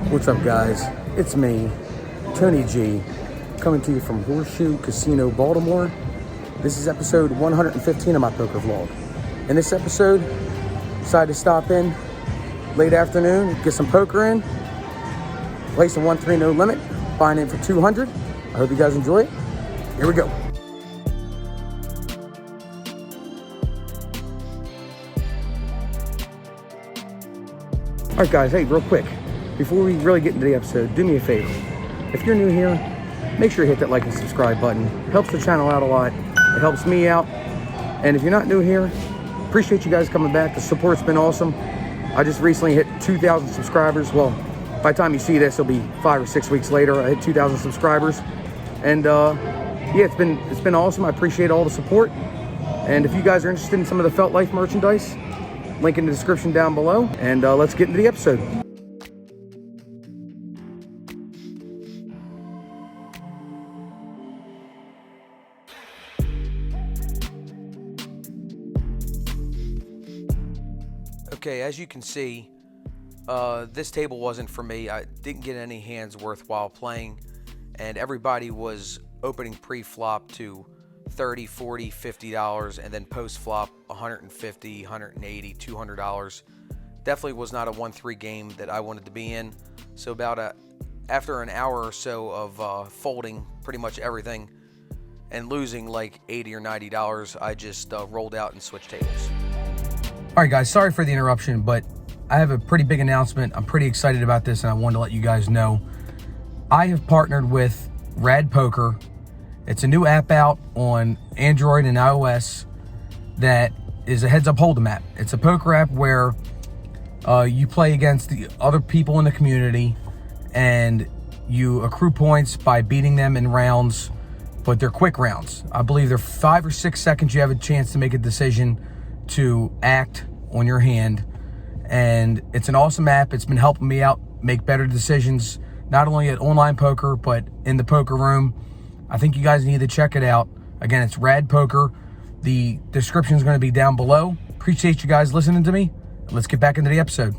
What's up, guys? It's me, Tony G, coming to you from Horseshoe Casino, Baltimore. This is episode 115 of my poker vlog. In this episode, decided to stop in late afternoon, get some poker in, play some 1-3 no limit, buying in for 200. I hope you guys enjoy it. Here we go. All right, guys, hey, real quick, before we really get into the episode, do me a favor. If you're new here, make sure you hit that like and subscribe button. It helps the channel out a lot. It helps me out. And if you're not new here, appreciate you guys coming back. The support's been awesome. I just recently hit 2,000 subscribers. Well, by the time you see this, it'll be 5 or 6 weeks later. I hit 2,000 subscribers. And yeah, it's been awesome. I appreciate all the support. And if you guys are interested in some of the Felt Life merchandise, link in the description down below. And let's get into the episode. Okay, as you can see, this table wasn't for me. I didn't get any hands worthwhile playing, and everybody was opening pre-flop to $30, $40, $50, and then post-flop $150, $180, $200. Definitely was not a 1-3 game that I wanted to be in. So after an hour or so of folding pretty much everything and losing like $80 or $90, I just rolled out and switched tables. All right, guys, sorry for the interruption, but I have a pretty big announcement. I'm pretty excited about this, and I wanted to let you guys know. I have partnered with Rad Poker. It's a new app out on Android and iOS that is a heads-up hold'em app. It's a poker app where you play against the other people in the community, and you accrue points by beating them in rounds, but they're quick rounds. I believe they're 5 or 6 seconds you have a chance to make a decision to act on your hand, and it's an awesome app. It's been helping me out make better decisions, not only at online poker but in the poker room. I think you guys need to check it out. Again, it's Rad Poker. The description is going to be down below. Appreciate you guys listening to me. Let's get back into the episode.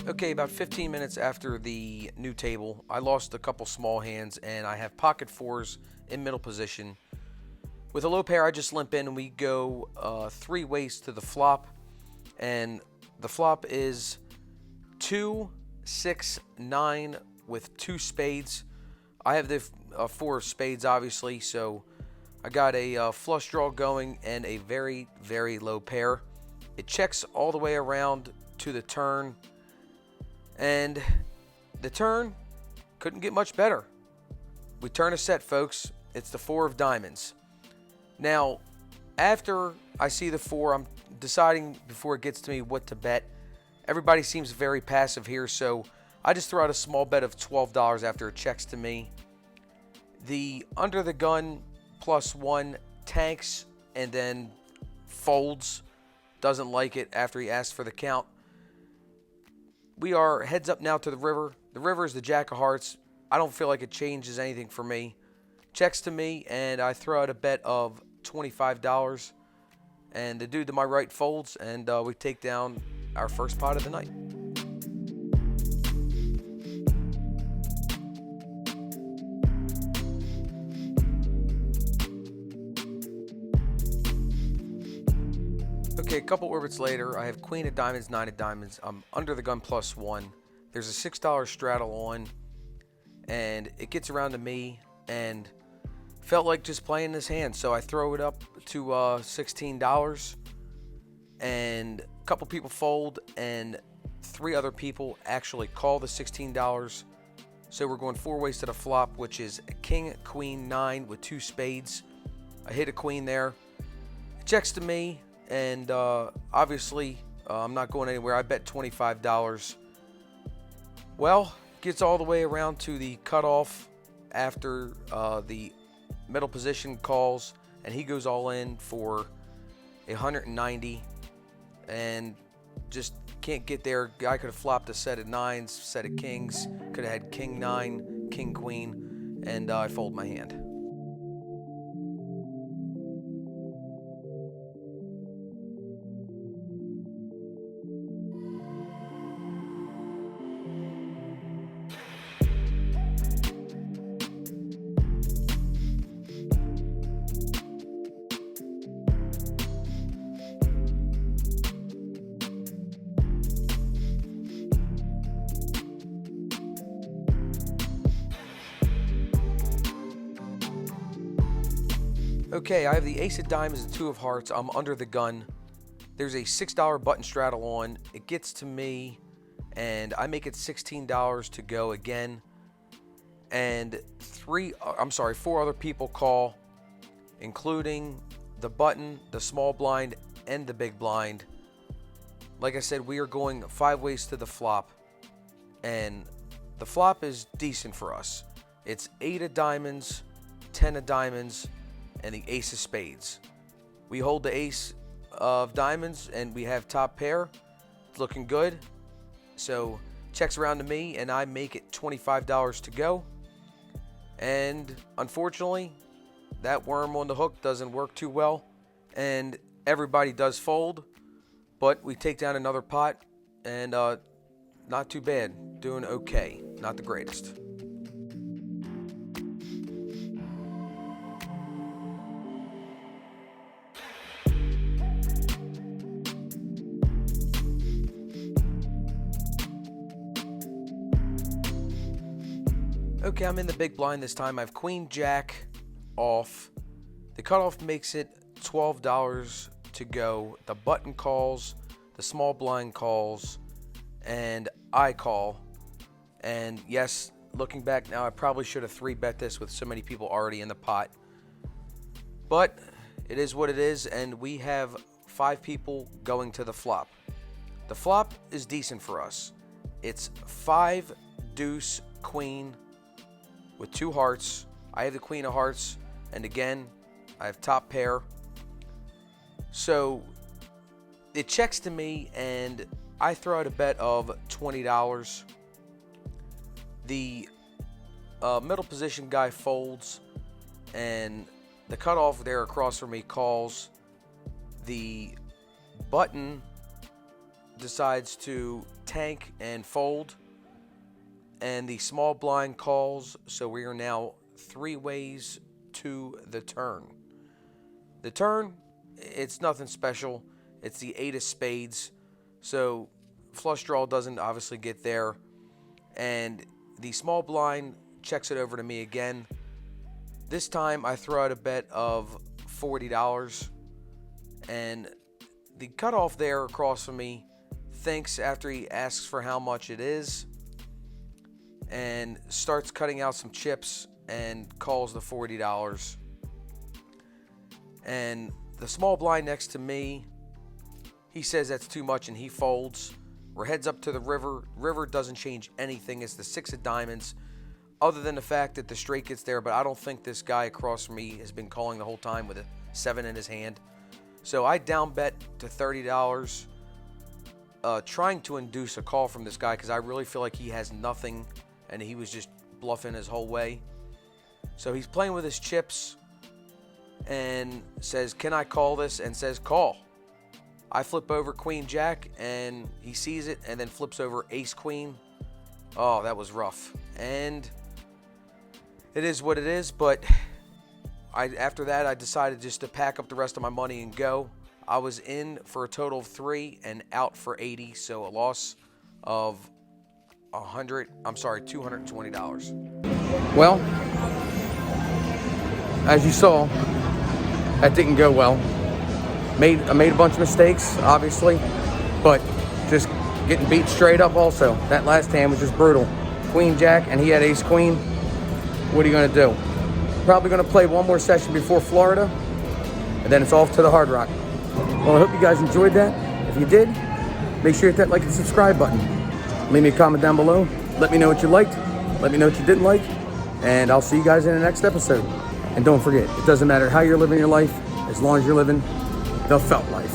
Okay, about 15 minutes after the new table, I lost a couple small hands, and I have pocket fours in middle position. With a low pair, I just limp in, and we go 3 ways to the flop. And the flop is 2, 6, 9 with 2 spades. I have the 4 of spades, obviously, so I got a flush draw going and a very, very low pair. It checks all the way around to the turn. And the turn couldn't get much better. We turn a set, folks. It's the 4 of diamonds. Now, after I see the 4, I'm deciding before it gets to me what to bet. Everybody seems very passive here, so I just throw out a small bet of $12 after it checks to me. The under the gun +1 tanks and then folds. Doesn't like it after he asks for the count. We are heads up now to the river. The river is the jack of hearts. I don't feel like it changes anything for me. Checks to me, and I throw out a bet of $25. And the dude to my right folds, and we take down our first pot of the night. Okay, a couple orbits later, I have queen of diamonds, 9 of diamonds. I'm under the gun +1. There's a $6 straddle on, and it gets around to me, and felt like just playing this hand, so I throw it up to $16, and a couple people fold, and 3 other people actually call the $16. So we're going 4 ways to the flop, which is king, queen, 9 with 2 spades. I hit a queen there. It checks to me. And obviously, I'm not going anywhere. I bet $25. Well, gets all the way around to the cutoff after the middle position calls, and he goes all in for 190, and just can't get there. Guy could have flopped a set of 9s, set of kings, could have had king 9, king queen, and I fold my hand. Okay, I have the ace of diamonds and 2 of hearts. I'm under the gun. There's a $6 button straddle on. It gets to me, and I make it $16 to go again. And 4 other people call, including the button, the small blind, and the big blind. Like I said, we are going 5 ways to the flop, and the flop is decent for us. It's 8 of diamonds, 10 of diamonds, and the ace of spades. We hold the ace of diamonds, and we have top pair. It's looking good. So checks around to me, and I make it $25 to go. And unfortunately, that worm on the hook doesn't work too well, and everybody does fold. But we take down another pot, and not too bad. Doing okay. Not the greatest. Okay, I'm in the big blind this time. I have Queen Jack off. The cutoff makes it $12 to go. The button calls, the small blind calls, and I call. And yes, looking back now, I probably should have 3-bet this with so many people already in the pot. But it is what it is, and we have 5 people going to the flop. The flop is decent for us. It's 5 deuce queen with 2 hearts. I have the queen of hearts, and again, I have top pair. So it checks to me, and I throw out a bet of $20. The middle position guy folds, and the cutoff there across from me calls. The button decides to tank and fold, and the small blind calls, so we are now 3 ways to the turn. The turn, it's nothing special. It's the 8 of spades, so flush draw doesn't obviously get there, and the small blind checks it over to me again. This time I throw out a bet of $40, and the cutoff there across from me thinks after he asks for how much it is, and starts cutting out some chips and calls the $40. And the small blind next to me, he says that's too much, and he folds. We're heads up to the river. River doesn't change anything. It's the 6 of diamonds, other than the fact that the straight gets there, but I don't think this guy across from me has been calling the whole time with a 7 in his hand. So I down bet to $30, trying to induce a call from this guy because I really feel like he has nothing, and he was just bluffing his whole way. So he's playing with his chips and says, "Can I call this?" and says, "Call." I flip over Queen Jack, and he sees it and then flips over Ace Queen. Oh, that was rough. And it is what it is, but after that, I decided just to pack up the rest of my money and go. I was in for a total of 3 and out for 80, so a loss of $220. Well, as you saw, that didn't go well. I made a bunch of mistakes, obviously, but just getting beat straight up also. That last hand was just brutal. Queen Jack, and he had Ace Queen. What are you going to do? Probably going to play one more session before Florida, and then it's off to the Hard Rock. Well, I hope you guys enjoyed that. If you did, make sure you hit that like and subscribe button. Leave me a comment down below. Let me know what you liked. Let me know what you didn't like. And I'll see you guys in the next episode. And don't forget, it doesn't matter how you're living your life, as long as you're living the felt life.